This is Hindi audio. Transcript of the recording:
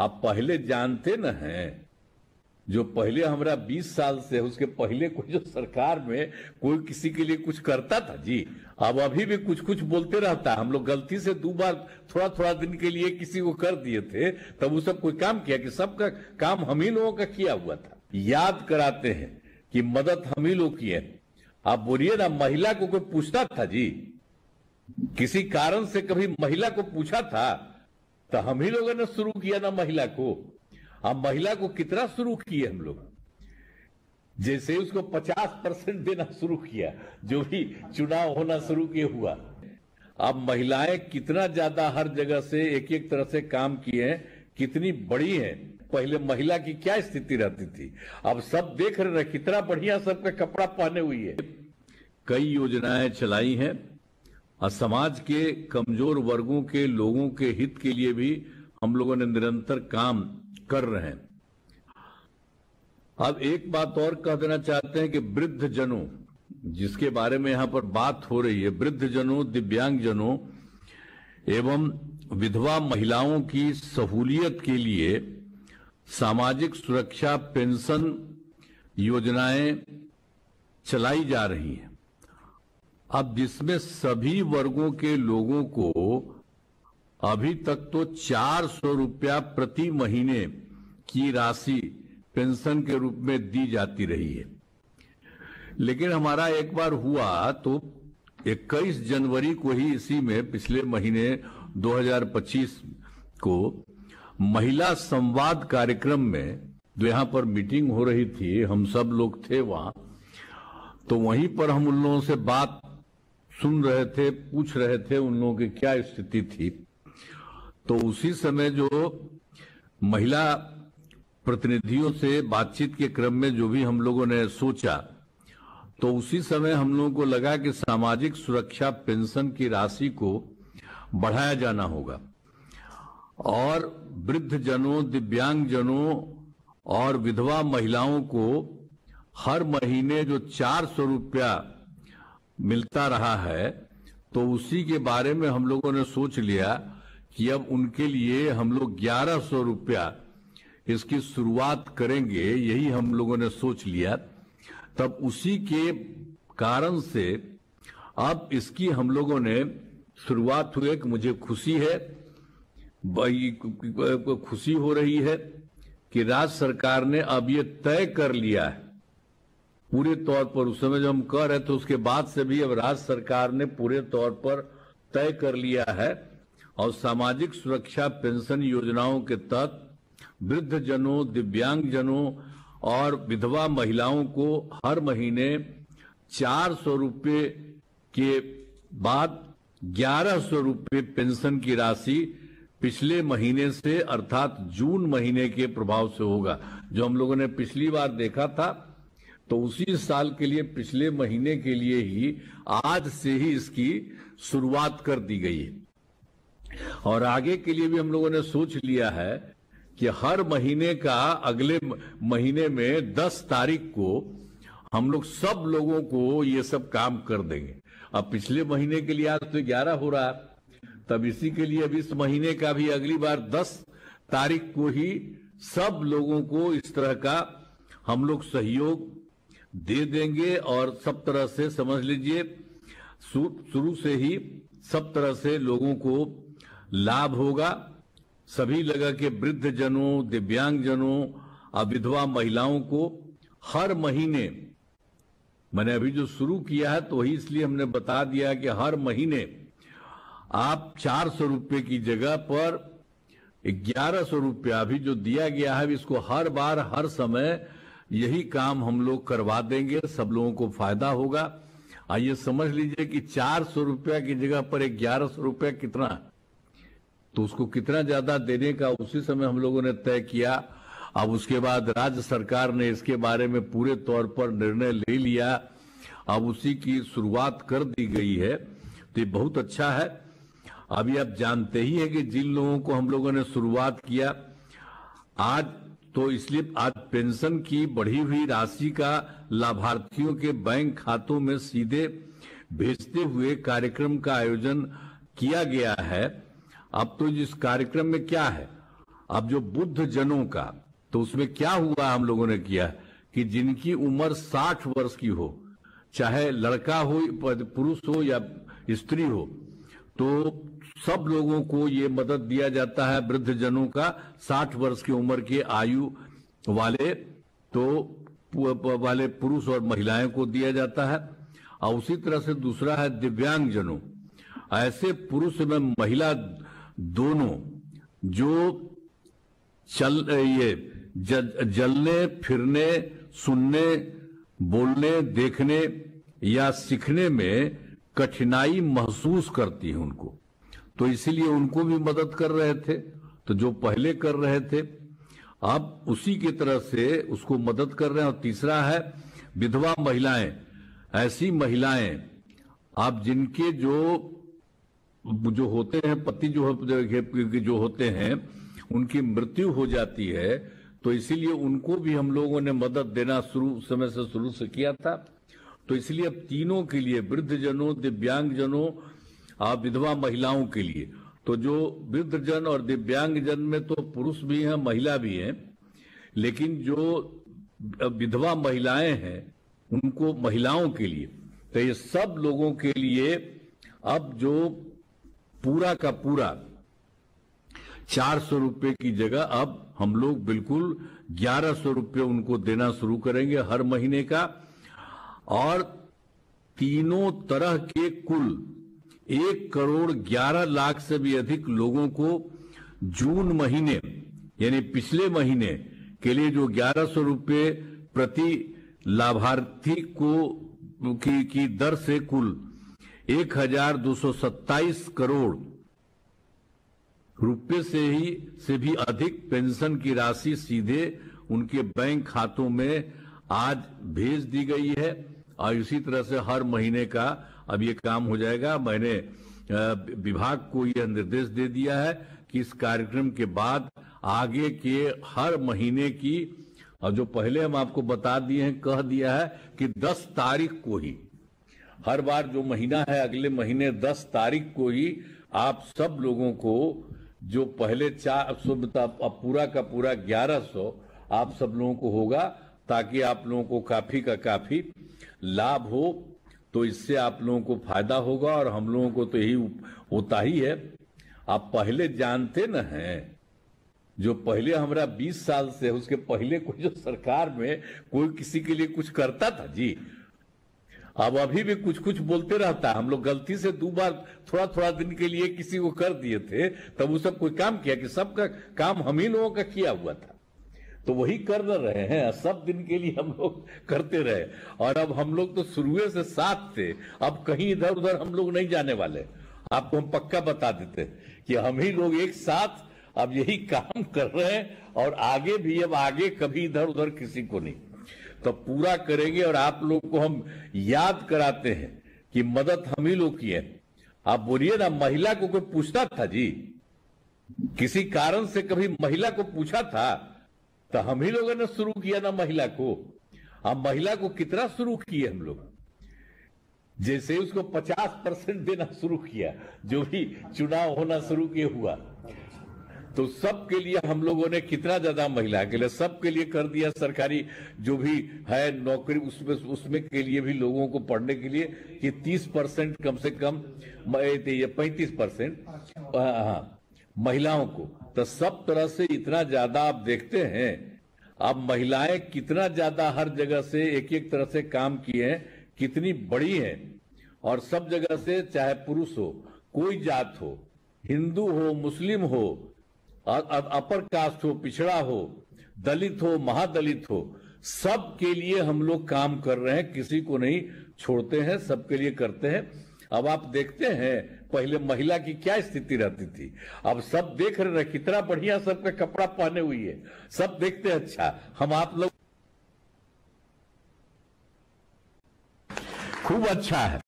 आप पहले जानते न हैं, जो पहले हमारा 20 साल से उसके पहले कोई जो सरकार में कोई किसी के लिए कुछ करता था जी, अब अभी भी कुछ कुछ बोलते रहता है। हम लोग गलती से 2 बार थोड़ा थोड़ा दिन के लिए किसी को कर दिए थे, तब वो सब कोई काम किया कि सबका काम हम ही लोगों का किया हुआ था। याद कराते हैं कि मदद हम ही लोग किए। आप बोलिए ना, महिला को कोई पूछता था जी? किसी कारण से कभी महिला को पूछा था? तो हम ही लोगों ने शुरू किया ना महिला को। अब महिला को कितना शुरू किए हम लोग, जैसे उसको 50% देना शुरू किया, जो भी चुनाव होना शुरू किए हुआ। अब महिलाएं कितना ज्यादा हर जगह से एक एक तरह से काम किए हैं, कितनी बड़ी हैं। पहले महिला की क्या स्थिति रहती थी, अब सब देख रहे हैं कितना बढ़िया सबका कपड़ा पहने हुई है। कई योजनाएं चलाई हैं और समाज के कमजोर वर्गों के लोगों के हित के लिए भी हम लोगों ने निरंतर काम कर रहे हैं। अब एक बात और कह देना चाहते हैं कि वृद्ध जनों, जिसके बारे में यहां पर बात हो रही है, वृद्ध जनों, दिव्यांग जनों एवं विधवा महिलाओं की सहूलियत के लिए सामाजिक सुरक्षा पेंशन योजनाएं चलाई जा रही हैं। अब जिसमें सभी वर्गों के लोगों को अभी तक तो 400 रुपया प्रति महीने की राशि पेंशन के रूप में दी जाती रही है। लेकिन हमारा एक बार हुआ तो 21 जनवरी को ही, इसी में पिछले महीने 2025 को महिला संवाद कार्यक्रम में, जो यहाँ पर मीटिंग हो रही थी, हम सब लोग थे वहां, तो वहीं पर हम उन लोगों से बात सुन रहे थे, पूछ रहे थे उन लोगों की क्या स्थिति थी। तो उसी समय जो महिला प्रतिनिधियों से बातचीत के क्रम में जो भी हम लोगों ने सोचा, तो उसी समय हम लोगों को लगा कि सामाजिक सुरक्षा पेंशन की राशि को बढ़ाया जाना होगा और वृद्ध जनों, दिव्यांग जनों और विधवा महिलाओं को हर महीने जो 400 रुपया मिलता रहा है, तो उसी के बारे में हम लोगों ने सोच लिया कि अब उनके लिए हम लोग 1100 रुपया इसकी शुरुआत करेंगे। यही हम लोगों ने सोच लिया। तब उसी के कारण से अब इसकी हम लोगों ने शुरुआत हुई कि मुझे खुशी है, खुशी हो रही है कि राज्य सरकार ने अब ये तय कर लिया है पूरे तौर पर। उस समय जब हम कह रहे थे उसके बाद से भी अब राज्य सरकार ने पूरे तौर पर तय कर लिया है और सामाजिक सुरक्षा पेंशन योजनाओं के तहत वृद्ध जनों, दिव्यांग जनों और विधवा महिलाओं को हर महीने 400 रुपये के बाद 1100 रुपये पेंशन की राशि पिछले महीने से अर्थात जून महीने के प्रभाव से होगा। जो हम लोगों ने पिछली बार देखा था, तो उसी साल के लिए पिछले महीने के लिए ही आज से ही इसकी शुरुआत कर दी गई है। और आगे के लिए भी हम लोगों ने सोच लिया है कि हर महीने का अगले महीने में 10 तारीख को हम लोग सब लोगों को ये सब काम कर देंगे। अब पिछले महीने के लिए आज तो 11 हो रहा है, तब इसी के लिए अब इस महीने का भी अगली बार 10 तारीख को ही सब लोगों को इस तरह का हम लोग सहयोग दे देंगे। और सब तरह से समझ लीजिए शुरू से ही सब तरह से लोगों को लाभ होगा। सभी लगा के वृद्ध जनों, दिव्यांग जनों और विधवा महिलाओं को हर महीने, मैंने अभी जो शुरू किया है तो वही इसलिए हमने बता दिया कि हर महीने आप 400 रुपये की जगह पर 1100 रुपया भी जो दिया गया है, इसको हर बार हर समय यही काम हम लोग करवा देंगे। सब लोगों को फायदा होगा। आइए समझ लीजिए कि 400 रुपया की जगह पर 1100 रुपया कितना, तो उसको कितना ज्यादा देने का उसी समय हम लोगों ने तय किया। अब उसके बाद राज्य सरकार ने इसके बारे में पूरे तौर पर निर्णय ले लिया, अब उसी की शुरुआत कर दी गई है, तो ये बहुत अच्छा है। अभी आप जानते ही है कि जिन लोगों को हम लोगों ने शुरुआत किया आज, तो इसलिए आज पेंशन की बढ़ी हुई राशि का लाभार्थियों के बैंक खातों में सीधे भेजते हुए कार्यक्रम का आयोजन किया गया है। अब तो इस कार्यक्रम में क्या है, अब जो बुद्ध जनों का, तो उसमें क्या हुआ, हम लोगों ने किया कि जिनकी उम्र 60 वर्ष की हो, चाहे लड़का हो, पुरुष हो या स्त्री हो, तो सब लोगों को ये मदद दिया जाता है। वृद्ध जनों का 60 वर्ष की उम्र के आयु वाले पुरुष और महिलाएं को दिया जाता है। और उसी तरह से दूसरा है दिव्यांग जनों, ऐसे पुरुष में महिला दोनों जो जलने फिरने, सुनने, बोलने, देखने या सीखने में कठिनाई महसूस करती है उनको, तो इसीलिए उनको भी मदद कर रहे थे। तो जो पहले कर रहे थे अब उसी की तरह से उसको मदद कर रहे हैं। और तीसरा है विधवा महिलाएं, ऐसी महिलाएं आप जिनके जो होते हैं पति जो होते हैं उनकी मृत्यु हो जाती है, तो इसीलिए उनको भी हम लोगों ने मदद देना शुरू से किया था। तो इसलिए अब तीनों के लिए, वृद्ध जनों, दिव्यांग जनों और विधवा महिलाओं के लिए, तो जो वृद्ध जन और दिव्यांग जन में तो पुरुष भी हैं, महिला भी हैं, लेकिन जो विधवा महिलाएं हैं उनको, महिलाओं के लिए, तो ये सब लोगों के लिए अब जो पूरा का पूरा 400 रुपए की जगह अब हम लोग बिल्कुल 1100 रुपये उनको देना शुरू करेंगे हर महीने का। और तीनों तरह के कुल 1,11,00,000 से भी अधिक लोगों को जून महीने यानी पिछले महीने के लिए जो 1100 रुपये प्रति लाभार्थी की दर से कुल 1,227 करोड़ रुपए से भी अधिक पेंशन की राशि सीधे उनके बैंक खातों में आज भेज दी गई है। और इसी तरह से हर महीने का अब ये काम हो जाएगा। मैंने विभाग को यह निर्देश दे दिया है कि इस कार्यक्रम के बाद आगे के हर महीने की, और जो पहले हम आपको बता दिए हैं, कह दिया है कि 10 तारीख को ही, हर बार जो महीना है अगले महीने 10 तारीख को ही आप सब लोगों को जो पहले 400 पूरा का पूरा 1100 आप सब लोगों को होगा, ताकि आप लोगों को काफी का काफी लाभ हो। तो इससे आप लोगों को फायदा होगा और हम लोगों को तो यही होता ही है। आप पहले जानते न हैं, जो पहले हमारा 20 साल से, उसके पहले कोई जो सरकार में कोई किसी के लिए कुछ करता था जी, अब अभी भी कुछ कुछ बोलते रहता है। हम लोग गलती से 2 बार थोड़ा थोड़ा दिन के लिए किसी को कर दिए थे, तब वो सब कोई काम किया कि सबका काम हम ही लोगों का किया हुआ था, तो वही कर रहे हैं, सब दिन के लिए हम लोग करते रहे। और अब हम लोग तो शुरू से साथ थे, अब कहीं इधर उधर हम लोग नहीं जाने वाले। आपको हम पक्का बता देते कि हम ही लोग एक साथ अब यही काम कर रहे हैं, और आगे भी, अब आगे कभी इधर उधर किसी को नहीं, तो पूरा करेंगे। और आप लोग को हम याद कराते हैं कि मदद हम ही लोग की है। आप बोलिए ना, महिला को कोई पूछता था जी, किसी कारण से कभी महिला को पूछा था? तो हम ही लोगों ने शुरू किया ना महिला को। अब महिला को कितना शुरू किए हम लोग, जैसे उसको 50% देना शुरू किया, जो भी चुनाव होना शुरू किए हुआ, तो सबके लिए हम लोगों ने कितना ज्यादा महिला के लिए, सबके लिए कर दिया। सरकारी जो भी है नौकरी, उसमें के लिए भी लोगों को पढ़ने के लिए कि 30% कम से कम, 35% महिलाओं को। तो सब तरह से इतना ज्यादा आप देखते हैं, अब महिलाएं कितना ज्यादा हर जगह से एक एक तरह से काम किए हैं, कितनी बड़ी हैं। और सब जगह से, चाहे पुरुष हो, कोई जात हो, हिंदू हो, मुस्लिम हो, अपर कास्ट हो, पिछड़ा हो, दलित हो, महादलित हो, सब के लिए हम लोग काम कर रहे हैं, किसी को नहीं छोड़ते हैं, सबके लिए करते हैं। अब आप देखते हैं पहले महिला की क्या स्थिति रहती थी, अब सब देख रहे हैं कितना बढ़िया सबका कपड़ा पहने हुई है, सब देखते हैं। अच्छा, हम आप लोग खूब अच्छा है।